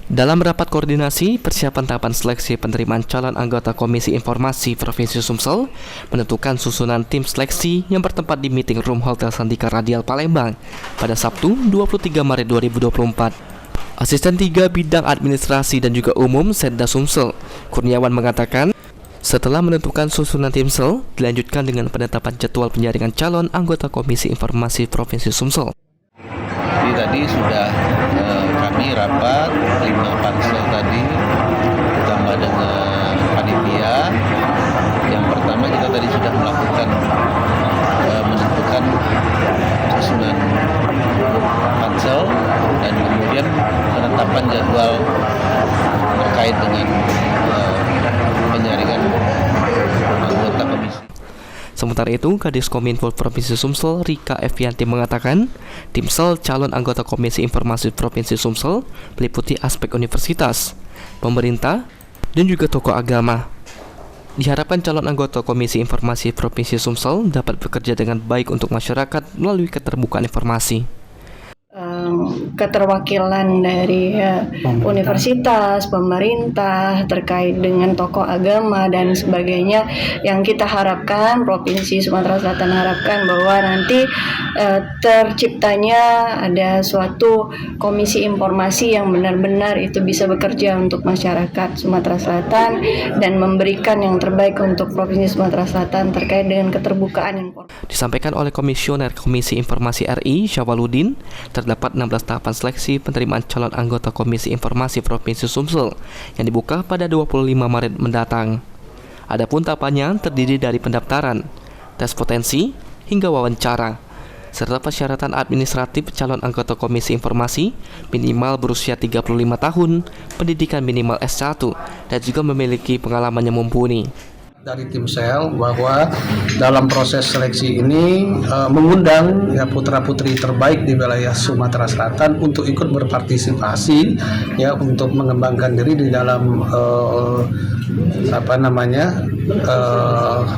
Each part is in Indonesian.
Dalam rapat koordinasi persiapan tahapan seleksi penerimaan calon anggota Komisi Informasi Provinsi Sumsel menentukan susunan tim seleksi yang bertempat di Meeting Room Hotel Sandika Radial Palembang pada Sabtu 23 Maret 2024. Asisten 3 Bidang Administrasi dan juga Umum Setda Sumsel, Kurniawan mengatakan, setelah menentukan susunan tim sel, dilanjutkan dengan penetapan jadwal penjaringan calon anggota Komisi Informasi Provinsi Sumsel. Jadi tadi sudah kami rapat 5 pansel tadi ditambah dengan panitia. Yang pertama kita tadi sudah melakukan menentukan susunan pansel dan kemudian penetapan jadwal terkait dengan penjaringan anggota komisi. Sementara itu, Kadis Kominfo Provinsi Sumsel, Rika Evianti mengatakan, tim sel calon anggota Komisi Informasi Provinsi Sumsel meliputi aspek universitas, pemerintah, dan juga tokoh agama. Diharapkan calon anggota Komisi Informasi Provinsi Sumsel dapat bekerja dengan baik untuk masyarakat melalui keterbukaan informasi. Keterwakilan dari universitas, pemerintah terkait dengan tokoh agama dan sebagainya, yang kita harapkan Provinsi Sumatera Selatan harapkan bahwa nanti terciptanya ada suatu komisi informasi yang benar-benar itu bisa bekerja untuk masyarakat Sumatera Selatan dan memberikan yang terbaik untuk Provinsi Sumatera Selatan terkait dengan keterbukaan informasi. Disampaikan oleh Komisioner Komisi Informasi RI Syawaludin, terdapat 16 tahapan seleksi penerimaan calon anggota Komisi Informasi Provinsi Sumsel yang dibuka pada 25 Maret mendatang. Adapun tahapannya terdiri dari pendaftaran, tes potensi, hingga wawancara, serta persyaratan administratif calon anggota Komisi Informasi minimal berusia 35 tahun, pendidikan minimal S1, dan juga memiliki pengalaman yang mumpuni. Dari tim sel bahwa dalam proses seleksi ini mengundang putra-putri terbaik di wilayah Sumatera Selatan untuk ikut berpartisipasi untuk mengembangkan diri di dalam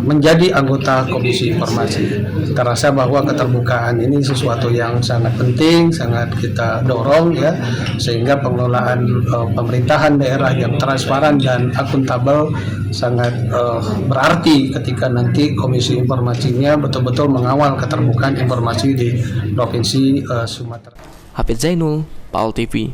menjadi anggota Komisi Informasi. Kita rasa bahwa keterbukaan ini sesuatu yang sangat penting, sangat kita dorong sehingga pengelolaan pemerintahan daerah yang transparan dan akuntabel sangat berarti ketika nanti Komisi Informasinya betul-betul mengawal keterbukaan informasi di Provinsi Sumatera. Hafidz Zainul, PAUL TV.